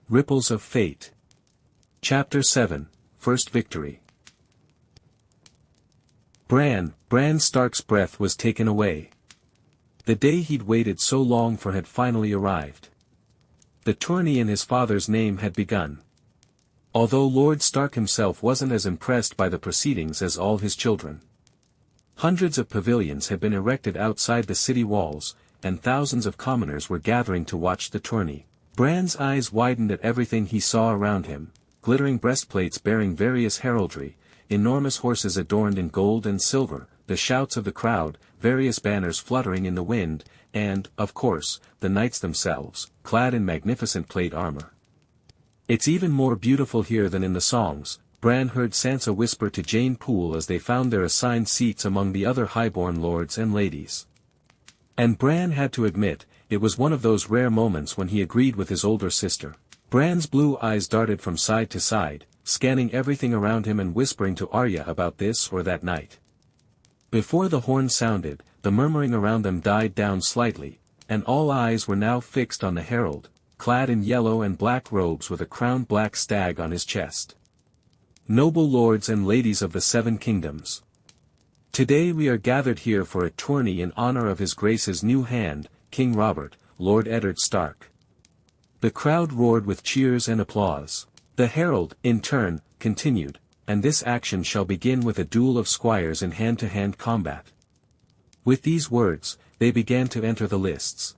Ripples of Fate. Chapter 7, First Victory. Bran Stark's breath was taken away. The day he'd waited so long for had finally arrived. The tourney in his father's name had begun. Although Lord Stark himself wasn't as impressed by the proceedings as all his children. Hundreds of pavilions had been erected outside the city walls, and thousands of commoners were gathering to watch the tourney. Bran's eyes widened at everything he saw around him, glittering breastplates bearing various heraldry, enormous horses adorned in gold and silver, the shouts of the crowd, various banners fluttering in the wind, and, of course, the knights themselves, clad in magnificent plate armor. "It's even more beautiful here than in the songs," Bran heard Sansa whisper to Jane Poole as they found their assigned seats among the other highborn lords and ladies. And Bran had to admit, it was one of those rare moments when he agreed with his older sister. Bran's blue eyes darted from side to side, scanning everything around him and whispering to Arya about this or that knight. Before the horn sounded, the murmuring around them died down slightly, and all eyes were now fixed on the herald, clad in yellow and black robes with a crowned black stag on his chest. "Noble lords and ladies of the Seven Kingdoms. Today we are gathered here for a tourney in honor of His Grace's new hand, King Robert, Lord Eddard Stark." The crowd roared with cheers and applause. The herald, in turn, continued, "And this action shall begin with a duel of squires in hand-to-hand combat." With these words, they began to enter the lists.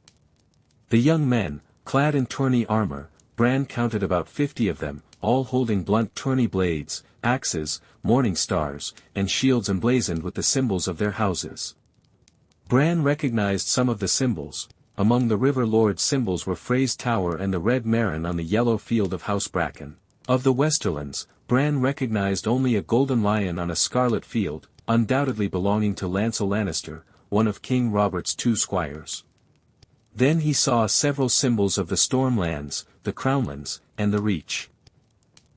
The young men, clad in tourney armor, Bran counted about 50 of them, all holding blunt tourney blades, axes, morning stars, and shields emblazoned with the symbols of their houses. Bran recognized some of the symbols. Among the River Lord's symbols were Frey's Tower and the Red Marin on the yellow field of House Bracken. Of the Westerlands, Bran recognized only a golden lion on a scarlet field, undoubtedly belonging to Lancel Lannister, one of King Robert's 2 squires. Then he saw several symbols of the Stormlands, the Crownlands, and the Reach.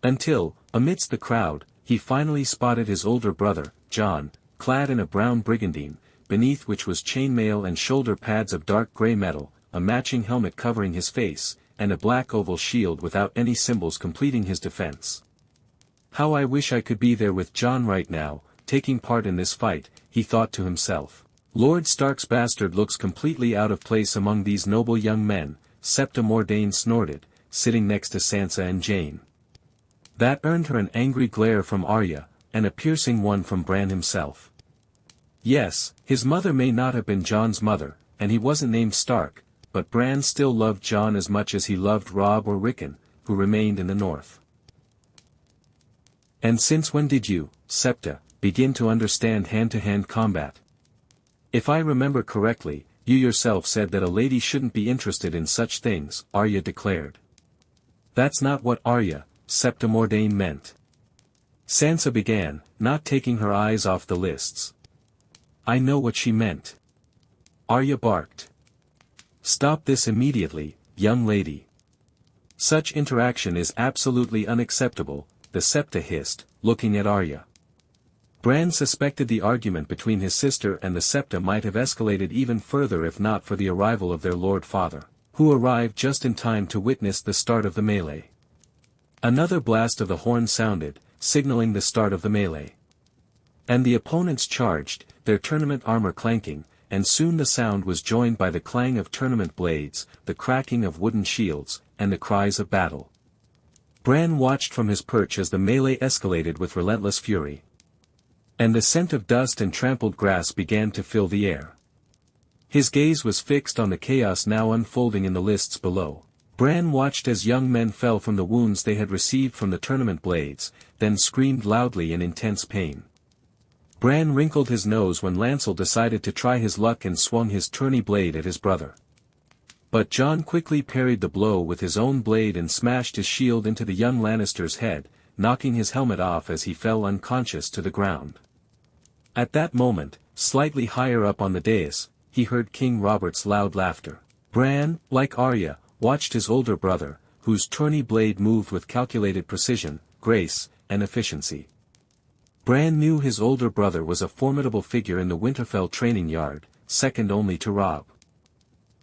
Until, amidst the crowd, he finally spotted his older brother, Jon, clad in a brown brigandine, beneath which was chainmail and shoulder pads of dark grey metal, a matching helmet covering his face, and a black oval shield without any symbols completing his defense. "How I wish I could be there with Jon right now, taking part in this fight," he thought to himself. "Lord Stark's bastard looks completely out of place among these noble young men," Septa Mordane snorted, sitting next to Sansa and Jane. That earned her an angry glare from Arya, and a piercing one from Bran himself. Yes, his mother may not have been Jon's mother, and he wasn't named Stark, but Bran still loved Jon as much as he loved Robb or Rickon, who remained in the north. "And since when did you, Septa, begin to understand hand-to-hand combat? If I remember correctly, you yourself said that a lady shouldn't be interested in such things," Arya declared. "That's not what Arya, Septa Mordane meant," Sansa began, not taking her eyes off the lists. "I know what she meant," Arya barked. "Stop this immediately, young lady. Such interaction is absolutely unacceptable," the Septa hissed, looking at Arya. Bran suspected the argument between his sister and the Septa might have escalated even further if not for the arrival of their Lord Father, who arrived just in time to witness the start of the melee. Another blast of the horn sounded, signaling the start of the melee. And the opponents charged, their tournament armor clanking, and soon the sound was joined by the clang of tournament blades, the cracking of wooden shields, and the cries of battle. Bran watched from his perch as the melee escalated with relentless fury. And the scent of dust and trampled grass began to fill the air. His gaze was fixed on the chaos now unfolding in the lists below. Bran watched as young men fell from the wounds they had received from the tournament blades, then screamed loudly in intense pain. Bran wrinkled his nose when Lancel decided to try his luck and swung his tourney blade at his brother. But Jon quickly parried the blow with his own blade and smashed his shield into the young Lannister's head, knocking his helmet off as he fell unconscious to the ground. At that moment, slightly higher up on the dais, he heard King Robert's loud laughter. Bran, like Arya, watched his older brother, whose tourney blade moved with calculated precision, grace, and efficiency. Bran knew his older brother was a formidable figure in the Winterfell training yard, second only to Robb.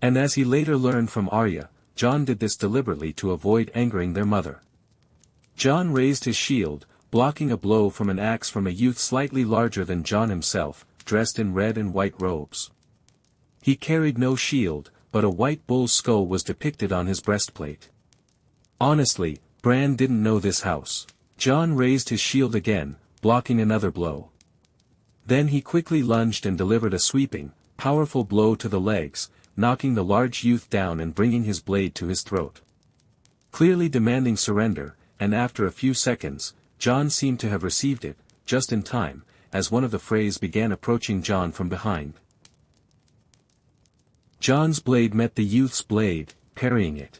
And as he later learned from Arya, John did this deliberately to avoid angering their mother. John raised his shield, blocking a blow from an axe from a youth slightly larger than John himself, dressed in red and white robes. He carried no shield, but a white bull's skull was depicted on his breastplate. Honestly, Bran didn't know this house. John raised his shield again, blocking another blow. Then he quickly lunged and delivered a sweeping, powerful blow to the legs, knocking the large youth down and bringing his blade to his throat. Clearly demanding surrender, and after a few seconds, John seemed to have received it, just in time, as one of the Freys began approaching John from behind. John's blade met the youth's blade, parrying it.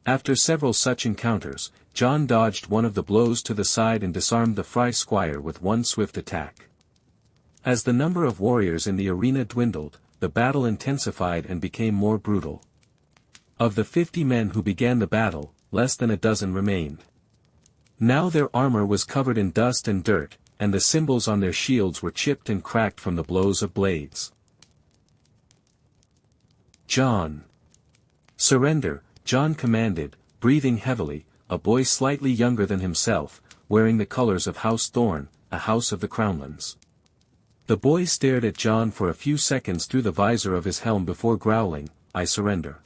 After several such encounters, John dodged one of the blows to the side and disarmed the Frey squire with one swift attack. As the number of warriors in the arena dwindled, the battle intensified and became more brutal. Of the 50 men who began the battle, less than a dozen remained. Now their armor was covered in dust and dirt, and the symbols on their shields were chipped and cracked from the blows of blades. John. Surrender, John commanded, breathing heavily, a boy slightly younger than himself, wearing the colors of House Thorn, a house of the Crownlands. The boy stared at John for a few seconds through the visor of his helm before growling, "I surrender."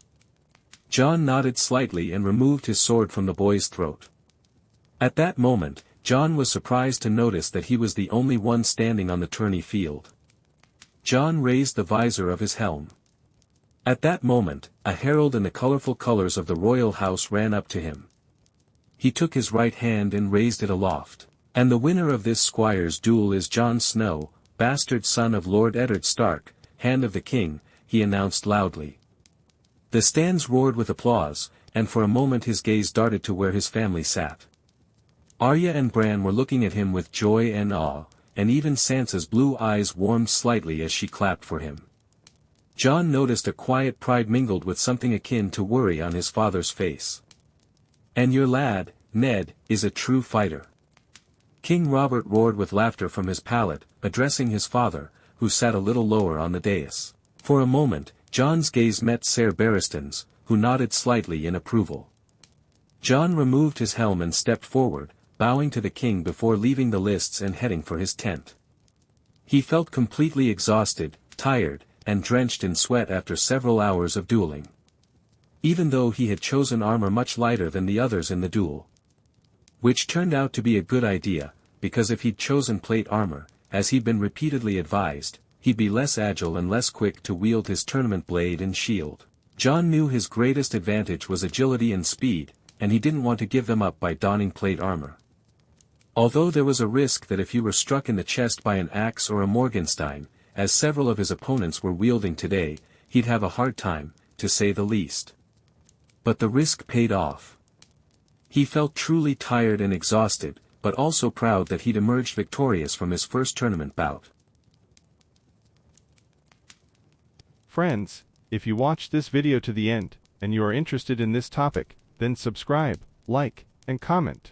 John nodded slightly and removed his sword from the boy's throat. At that moment, John was surprised to notice that he was the only one standing on the tourney field. John raised the visor of his helm. At that moment, a herald in the colorful colors of the royal house ran up to him. He took his right hand and raised it aloft. "And the winner of this squire's duel is Jon Snow, bastard son of Lord Eddard Stark, Hand of the King," he announced loudly. The stands roared with applause, and for a moment his gaze darted to where his family sat. Arya and Bran were looking at him with joy and awe, and even Sansa's blue eyes warmed slightly as she clapped for him. Jon noticed a quiet pride mingled with something akin to worry on his father's face. "And your lad, Ned, is a true fighter." King Robert roared with laughter from his pallet, addressing his father, who sat a little lower on the dais. For a moment, Jon's gaze met Ser Barristan's, who nodded slightly in approval. Jon removed his helm and stepped forward, bowing to the king before leaving the lists and heading for his tent. He felt completely exhausted, tired, and drenched in sweat after several hours of dueling. Even though he had chosen armor much lighter than the others in the duel. Which turned out to be a good idea, because if he'd chosen plate armor, as he'd been repeatedly advised, he'd be less agile and less quick to wield his tournament blade and shield. Jon knew his greatest advantage was agility and speed, and he didn't want to give them up by donning plate armor. Although there was a risk that if he were struck in the chest by an axe or a Morgenstein, as several of his opponents were wielding today, he'd have a hard time, to say the least. But the risk paid off. He felt truly tired and exhausted, but also proud that he'd emerged victorious from his first tournament bout. Friends, if you watched this video to the end, and you are interested in this topic, then subscribe, like, and comment.